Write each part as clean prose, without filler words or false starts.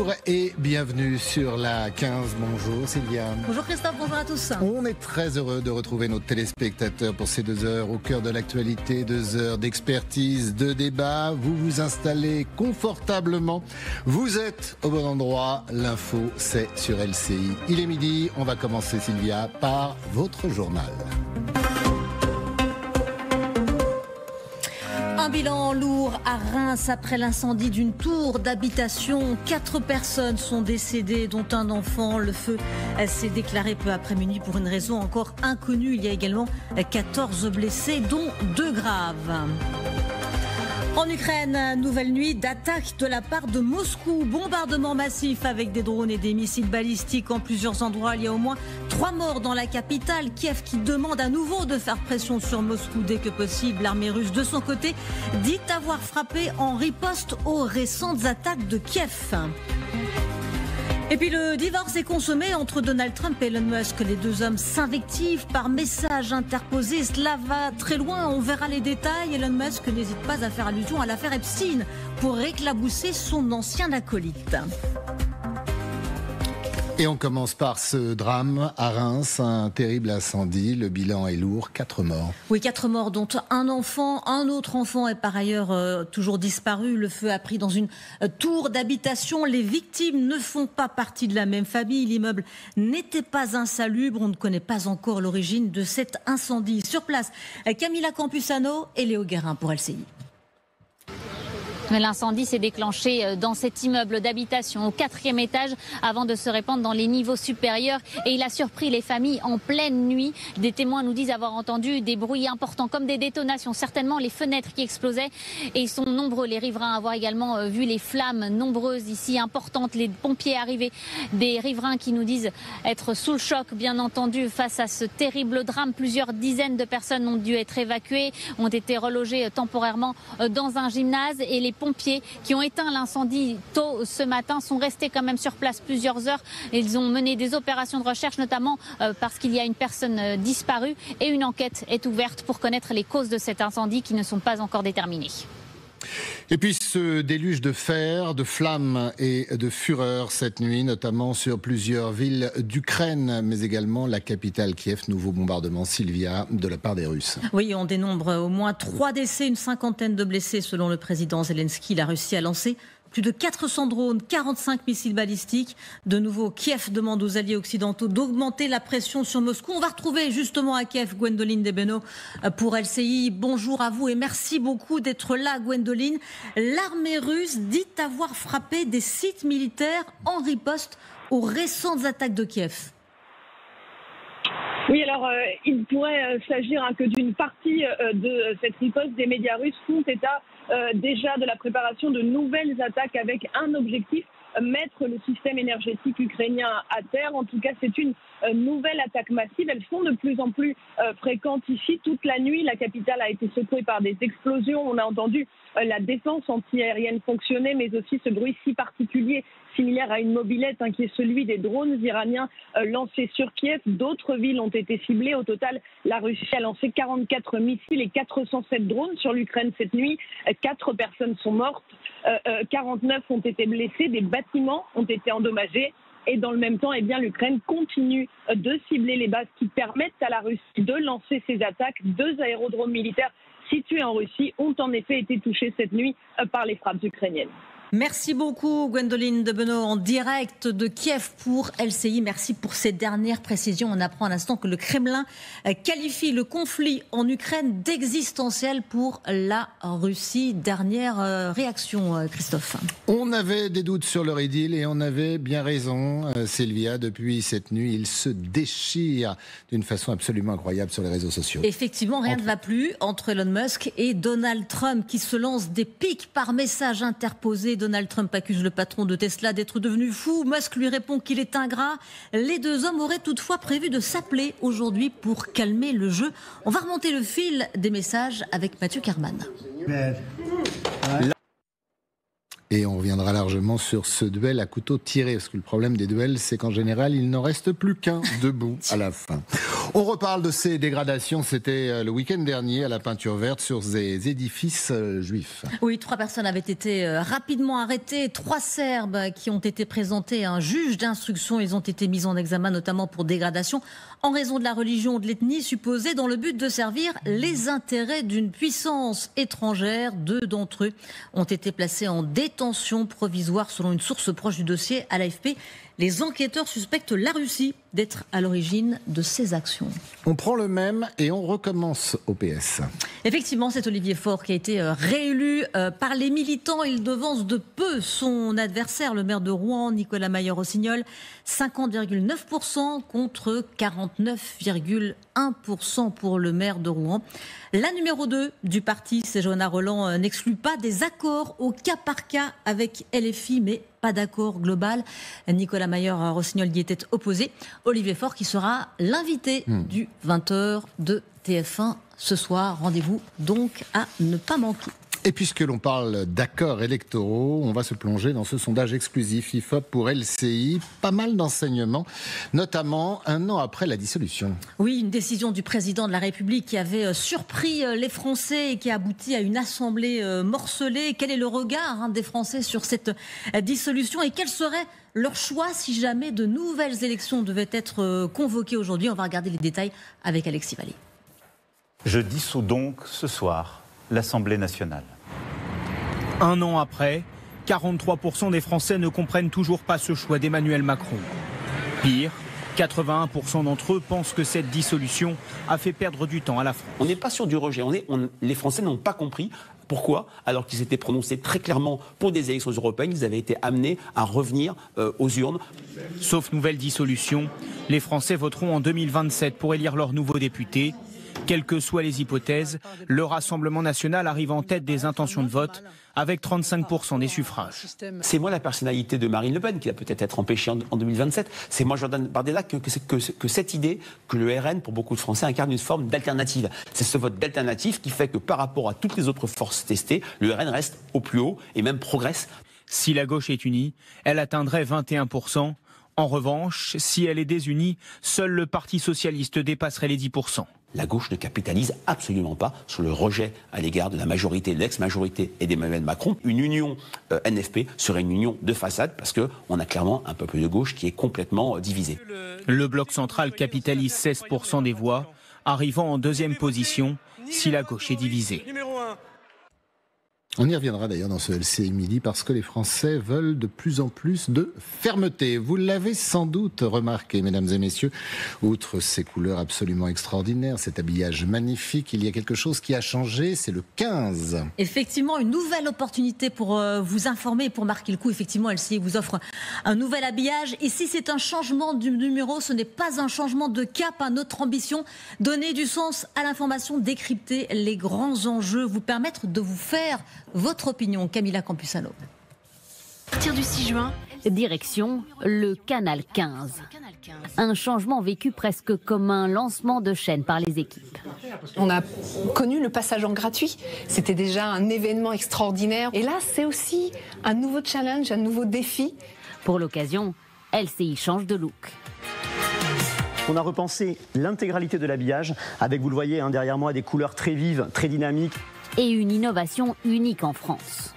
Bonjour et bienvenue sur la 15. Bonjour Sylvia. Bonjour Christophe, bonjour à tous. On est très heureux de retrouver nos téléspectateurs pour ces 2 heures au cœur de l'actualité, 2 heures d'expertise, de débat. Vous vous installez confortablement. Vous êtes au bon endroit. L'info, c'est sur LCI. Il est midi. On va commencer, Sylvia, par votre journal. Un bilan lourd à Reims après l'incendie d'une tour d'habitation. 4 personnes sont décédées, dont un enfant. Le feu s'est déclaré peu après minuit pour une raison encore inconnue. Il y a également 14 blessés, dont 2 graves. En Ukraine, nouvelle nuit d'attaque de la part de Moscou. Bombardement massif avec des drones et des missiles balistiques en plusieurs endroits. Il y a au moins 3 morts dans la capitale. Kiev qui demande à nouveau de faire pression sur Moscou dès que possible. L'armée russe, de son côté, dit avoir frappé en riposte aux récentes attaques de Kiev. Et puis le divorce est consommé entre Donald Trump et Elon Musk. Les 2 hommes s'invectivent par message interposé. Cela va très loin, on verra les détails. Elon Musk n'hésite pas à faire allusion à l'affaire Epstein pour éclabousser son ancien acolyte. Et on commence par ce drame à Reims, un terrible incendie. Le bilan est lourd, 4 morts. Oui, 4 morts, dont un enfant. Un autre enfant est par ailleurs toujours disparu. Le feu a pris dans une tour d'habitation. Les victimes ne font pas partie de la même famille. L'immeuble n'était pas insalubre. On ne connaît pas encore l'origine de cet incendie. Sur place, Camilla Campusano et Léo Guérin pour LCI. L'incendie s'est déclenché dans cet immeuble d'habitation au 4e étage avant de se répandre dans les niveaux supérieurs et il a surpris les familles en pleine nuit. Des témoins nous disent avoir entendu des bruits importants comme des détonations, certainement les fenêtres qui explosaient et ils sont nombreux les riverains à avoir également vu les flammes nombreuses ici importantes, les pompiers arrivés, des riverains qui nous disent être sous le choc bien entendu face à ce terrible drame. Plusieurs dizaines de personnes ont dû être évacuées, ont été relogées temporairement dans un gymnase et les pompiers qui ont éteint l'incendie tôt ce matin sont restés quand même sur place plusieurs heures. Ils ont mené des opérations de recherche, notamment parce qu'il y a une personne disparue et une enquête est ouverte pour connaître les causes de cet incendie qui ne sont pas encore déterminées. Et puis ce déluge de fer, de flammes et de fureur cette nuit, notamment sur plusieurs villes d'Ukraine, mais également la capitale Kiev. Nouveau bombardement, Sylvia, de la part des Russes. Oui, on dénombre au moins 3 décès, une 50aine de blessés selon le président Zelensky. La Russie a lancé plus de 400 drones, 45 missiles balistiques. De nouveau, Kiev demande aux alliés occidentaux d'augmenter la pression sur Moscou. On va retrouver justement à Kiev Gwendoline Debeno pour LCI. Bonjour à vous et merci beaucoup d'être là, Gwendoline. L'armée russe dit avoir frappé des sites militaires en riposte aux récentes attaques de Kiev. Oui, alors il pourrait s'agir que d'une partie de cette riposte. Des médias russes font état déjà de la préparation de nouvelles attaques avec un objectif, mettre le système énergétique ukrainien à terre. En tout cas, c'est une nouvelle attaque massive. Elles sont de plus en plus fréquentes ici. Toute la nuit, la capitale a été secouée par des explosions. On a entendu la défense antiaérienne fonctionner, mais aussi ce bruit si particulier, similaire à une mobilette, qui est celui des drones iraniens lancés sur Kiev. D'autres villes ont été ciblées. Au total, la Russie a lancé 44 missiles et 407 drones sur l'Ukraine cette nuit. 4 personnes sont mortes, 49 ont été blessées, des bâtiments ont été endommagés. Et dans le même temps, l'Ukraine continue de cibler les bases qui permettent à la Russie de lancer ses attaques. 2 aérodromes militaires situés en Russie ont en effet été touchés cette nuit par les frappes ukrainiennes. Merci beaucoup Gwendoline Debeno en direct de Kiev pour LCI. Merci pour ces dernières précisions. On apprend à l'instant que le Kremlin qualifie le conflit en Ukraine d'existentiel pour la Russie. Dernière réaction, Christophe. On avait des doutes sur leur idylle et on avait bien raison, Sylvia. Depuis cette nuit, ils se déchirent d'une façon absolument incroyable sur les réseaux sociaux. Effectivement, rien ne va plus entre Elon Musk et Donald Trump qui se lancent des pics par message interposé. Donald Trump accuse le patron de Tesla d'être devenu fou. Musk lui répond qu'il est ingrat. Les 2 hommes auraient toutefois prévu de s'appeler aujourd'hui pour calmer le jeu. On va remonter le fil des messages avec Mathieu Kerman. Et on reviendra largement sur ce duel à couteau tiré, parce que le problème des duels, c'est qu'en général, il n'en reste plus qu'un debout à la fin. On reparle de ces dégradations, c'était le week-end dernier à la Peinture Verte sur des édifices juifs. Oui, 3 personnes avaient été rapidement arrêtées, 3 Serbes qui ont été présentés à un juge d'instruction. Ils ont été mis en examen notamment pour dégradation en raison de la religion ou de l'ethnie supposée dans le but de servir les intérêts d'une puissance étrangère. 2 d'entre eux ont été placés en détention provisoire selon une source proche du dossier à l'AFP. Les enquêteurs suspectent la Russie d'être à l'origine de ces actions. On prend le même et on recommence au PS. Effectivement, c'est Olivier Faure qui a été réélu par les militants. Il devance de peu son adversaire, le maire de Rouen, Nicolas Mayer-Rossignol. 50,9% contre 49,1% pour le maire de Rouen. La numéro 2 du parti, c'est Johanna Roland, n'exclut pas des accords au cas par cas avec LFI, mais pas d'accord global. Nicolas Mayer-Rossignol y était opposé. Olivier Faure qui sera l'invité du 20h de TF1 ce soir. Rendez-vous donc à ne pas manquer. Et puisque l'on parle d'accords électoraux, on va se plonger dans ce sondage exclusif IFOP pour LCI. Pas mal d'enseignements, notamment un an après la dissolution. Oui, une décision du président de la République qui avait surpris les Français et qui a abouti à une assemblée morcelée. Quel est le regard des Français sur cette dissolution et quel serait leur choix si jamais de nouvelles élections devaient être convoquées aujourd'hui? On va regarder les détails avec Alexis Vallée. Je dissous donc ce soir l'Assemblée nationale. Un an après, 43% des Français ne comprennent toujours pas ce choix d'Emmanuel Macron. Pire, 81% d'entre eux pensent que cette dissolution a fait perdre du temps à la France. On n'est pas sur du rejet. Les Français n'ont pas compris. Pourquoi ? Alors qu'ils s'étaient prononcés très clairement pour des élections européennes, ils avaient été amenés à revenir aux urnes. Sauf nouvelle dissolution, les Français voteront en 2027 pour élire leurs nouveaux députés. Quelles que soient les hypothèses, le Rassemblement national arrive en tête des intentions de vote avec 35% des suffrages. C'est moi la personnalité de Marine Le Pen qui va peut-être être empêchée en 2027. C'est moi Jordan Bardella que cette idée que le RN, pour beaucoup de Français, incarne une forme d'alternative. C'est ce vote d'alternative qui fait que par rapport à toutes les autres forces testées, le RN reste au plus haut et même progresse. Si la gauche est unie, elle atteindrait 21%. En revanche, si elle est désunie, seul le Parti socialiste dépasserait les 10%. La gauche ne capitalise absolument pas sur le rejet à l'égard de la majorité, de l'ex-majorité et d'Emmanuel Macron. Une union NFP serait une union de façade parce qu'on a clairement un peuple de gauche qui est complètement divisé. Le bloc central capitalise 16% des voix, arrivant en deuxième position si la gauche est divisée. On y reviendra d'ailleurs dans ce LCI Midi parce que les Français veulent de plus en plus de fermeté. Vous l'avez sans doute remarqué, mesdames et messieurs, outre ces couleurs absolument extraordinaires, cet habillage magnifique, il y a quelque chose qui a changé, c'est le 15. Effectivement, une nouvelle opportunité pour vous informer et pour marquer le coup. Effectivement, LCI vous offre un nouvel habillage. Et si c'est un changement du numéro, ce n'est pas un changement de cap. Notre ambition, donner du sens à l'information, décrypter les grands enjeux, vous permettre de vous faire votre opinion, Camilla Campusano. À partir du 6 juin, direction le Canal 15. Un changement vécu presque comme un lancement de chaîne par les équipes. on a connu le passage en gratuit. C'était déjà un événement extraordinaire. Et là, c'est aussi un nouveau challenge, un nouveau défi. Pour l'occasion, LCI change de look. On a repensé l'intégralité de l'habillage avec, vous le voyez derrière moi, des couleurs très vives, très dynamiques. Et une innovation unique en France.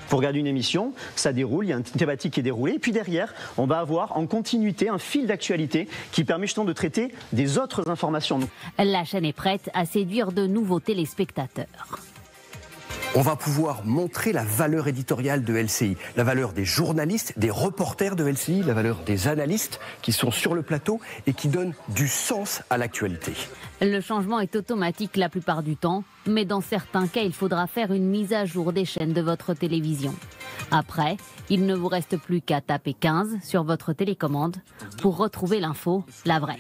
Pour regarder une émission, ça déroule, il y a une thématique qui est déroulée. Et puis derrière, on va avoir en continuité un fil d'actualité qui permet justement de traiter des autres informations. La chaîne est prête à séduire de nouveaux téléspectateurs. On va pouvoir montrer la valeur éditoriale de LCI, la valeur des journalistes, des reporters de LCI, la valeur des analystes qui sont sur le plateau et qui donnent du sens à l'actualité. Le changement est automatique la plupart du temps, mais dans certains cas, il faudra faire une mise à jour des chaînes de votre télévision. Après, il ne vous reste plus qu'à taper 15 sur votre télécommande pour retrouver l'info, la vraie.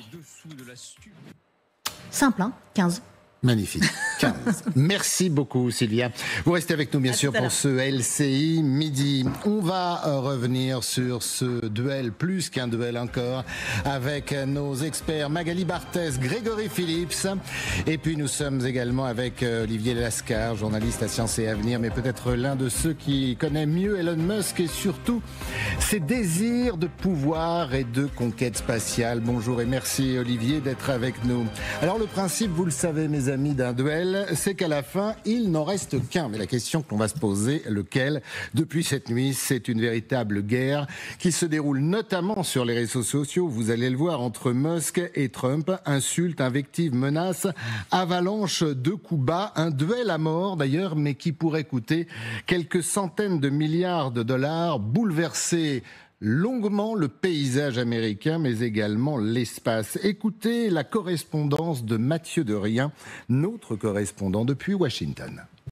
Simple, 15. Magnifique. 15. Merci beaucoup Sylvia. Vous restez avec nous bien sûr pour ce LCI midi. On va revenir sur ce duel, plus qu'un duel encore, avec nos experts Magali Barthès, Grégory Phillips. Et puis nous sommes également avec Olivier Lascar, journaliste à Sciences et Avenir, mais peut-être l'un de ceux qui connaît mieux Elon Musk et surtout ses désirs de pouvoir et de conquête spatiale. Bonjour et merci Olivier d'être avec nous. Alors le principe, vous le savez mes amis, d'un duel, c'est qu'à la fin, il n'en reste qu'un. Mais la question que l'on va se poser, lequel? Depuis cette nuit, c'est une véritable guerre qui se déroule notamment sur les réseaux sociaux. Vous allez le voir, entre Musk et Trump. Insultes, invectives, menaces, avalanche de coups bas. Un duel à mort d'ailleurs, mais qui pourrait coûter quelques centaines de milliards de dollars, bouleverser longuement le paysage américain, mais également l'espace. Écoutez la correspondance de Mathieu Derrien, notre correspondant depuis Washington.